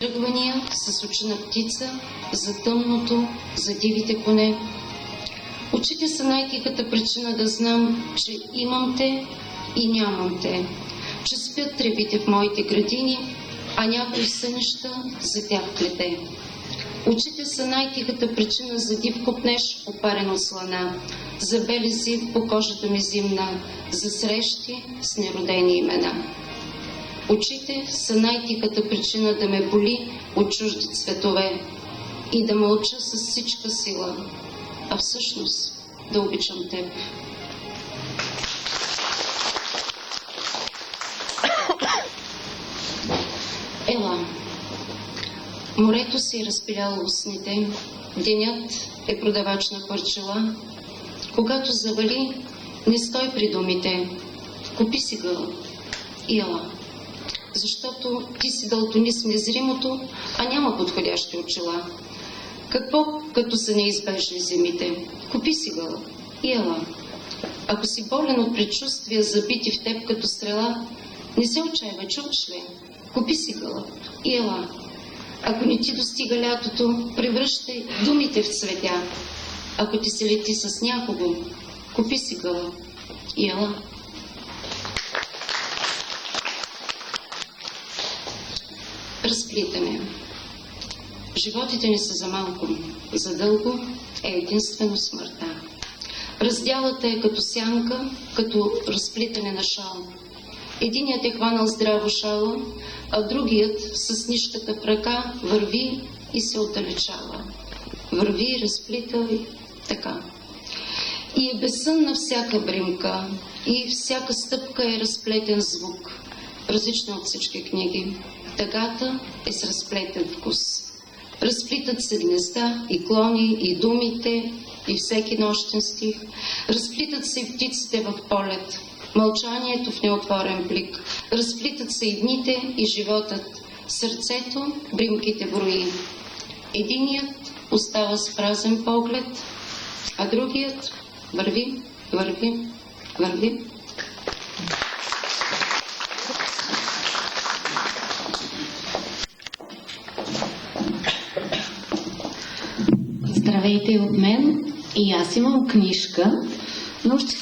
Тръгвания с очи на птица, за тъмното, за дивите коне. Очите са най-тихата причина да знам, че имам те и нямам те, че спят тревите в моите градини, а някои сънища за тях плете. Очите са най-тихата причина за див копнеж, опарен от слана, за белези по кожата ми зимна, за срещи с неродени имена. Очите са най-тихата причина да ме боли от чужди цветове и да мълча с всичка сила, а всъщност да обичам теб. Ела. Морето си е разпиляло устните, денят е продавач на парчела. Когато завали, не стой при думите, купи си гъл и ела. Защото ти си дълтони с незримото, а няма подходящи очила. Какво, като са неизбежни зимите? Купи си гъл и ела. Ако си болен от предчувствия, забити в теб като стрела, не се отчаивай, чуваш ли? Купи си гъл и ела. Ако не ти достига лятото, превръщай думите в цветя. Ако ти се лети с някого, купи си гъл и ела. Разплитане. Животите ни са за малко, за дълго е единствено смъртта. Раздялата е като сянка, като разплитане на шал. Единият е хванал здраво шала, а другият с нишката в ръка върви и се отдалечава. Върви, разплитай, така. И е безсънна всяка бримка, и всяка стъпка е разплетен звук, различно от всички книги. Тъгата е с разплетен вкус. Разплитат се гнезда и клони, и думите, и всеки нощен стих. Разплитат се и птиците в полет, мълчанието в неотворен плик. Разплитат се и дните, и животът. Сърцето бримките брои. Единият остава с празен поглед, а другият върви, върви, върви. Здравейте от мен, и аз имам книжка, но ще